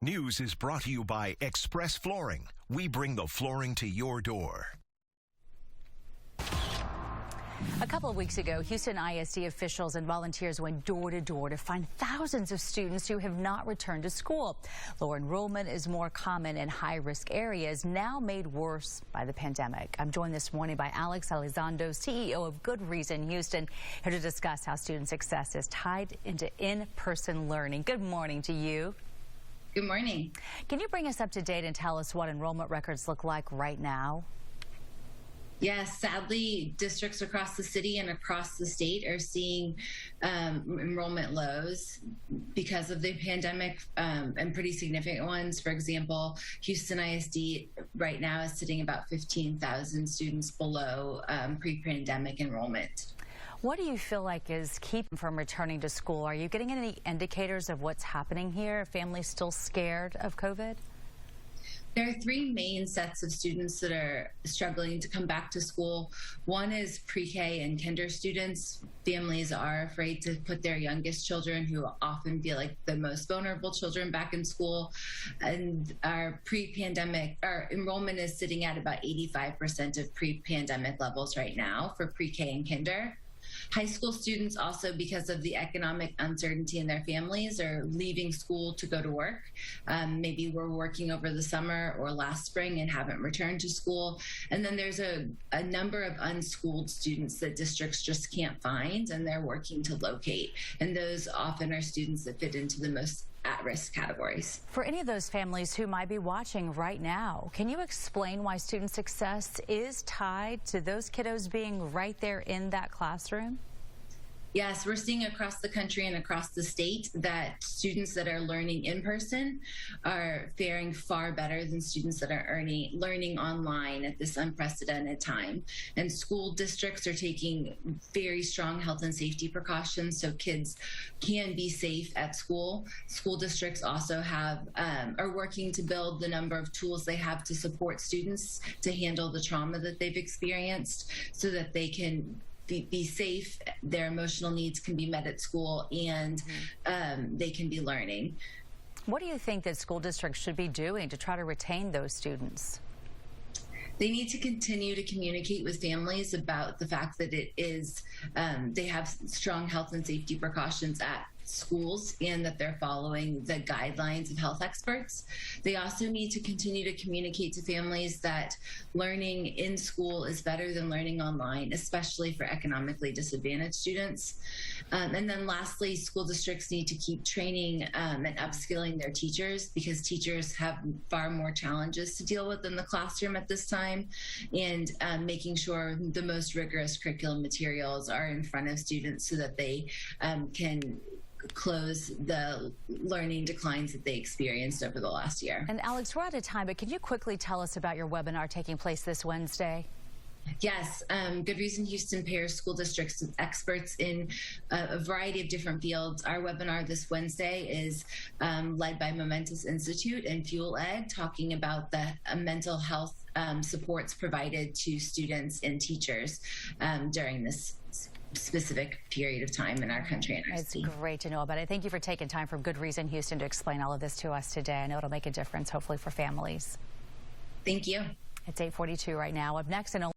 News is brought to you by Express Flooring. We bring the flooring to your door. A couple of weeks ago, Houston ISD officials and volunteers went door to door to find thousands of students who have not returned to school. Lower enrollment is more common in high-risk areas, now made worse by the pandemic. I'm joined this morning by Elizondo, CEO of Good Reason Houston, here to discuss how student success is tied into in-person learning. Good morning to you. Good morning. Can you bring us up to date and tell us what enrollment records look like right now? Yes, sadly, districts across the city and across the state are seeing enrollment lows because of the pandemic, and pretty significant ones. For example, Houston ISD right now is sitting about 15,000 students below pre-pandemic enrollment. What do you feel like is keeping from returning to school? Are you getting any indicators of what's happening here? Are families still scared of COVID? There are three main sets of students that are struggling to come back to school. One is pre-K and kinder students. Families are afraid to put their youngest children, who often feel like the most vulnerable children, back in school. And our enrollment is sitting at about 85% of pre-pandemic levels right now for pre-K and kinder. High school students also, because of the economic uncertainty in their families, are leaving school to go to work. Maybe were working over the summer or last spring and haven't returned to school. And then there's a number of unschooled students that districts just can't find, and they're working to locate. And those often are students that fit into the most at-risk categories. For any of those families who might be watching right now, can you explain why student success is tied to those kiddos being right there in that classroom? Yes, we're seeing across the country and across the state that students that are learning in person are faring far better than students that are learning online at this unprecedented time. And school districts are taking very strong health and safety precautions so kids can be safe at school. School districts also are working to build the number of tools they have to support students to handle the trauma that they've experienced, so that they can be safe, their emotional needs can be met at school, and they can be learning. What do you think that school districts should be doing to try to retain those students? They need to continue to communicate with families about the fact that they have strong health and safety precautions at schools, and that they're following the guidelines of health experts. They also need to continue to communicate to families that learning in school is better than learning online, especially for economically disadvantaged students. And then lastly, school districts need to keep training and upskilling their teachers, because teachers have far more challenges to deal with in the classroom at this time, and making sure the most rigorous curriculum materials are in front of students so that they can close the learning declines that they experienced over the last year. And Alex, we're out of time, but can you quickly tell us about your webinar taking place this Wednesday? Yes, Good Reason Houston pairs school districts with experts in a variety of different fields. Our webinar this Wednesday is led by Momentous Institute and Fuel Ed, talking about the mental health supports provided to students and teachers during this specific period of time in our country and our city. It's great to know about it. Thank you for taking time from Good Reason Houston to explain all of this to us today. I know it'll make a difference, hopefully, for families. Thank you. It's 8:42 right now. Up next,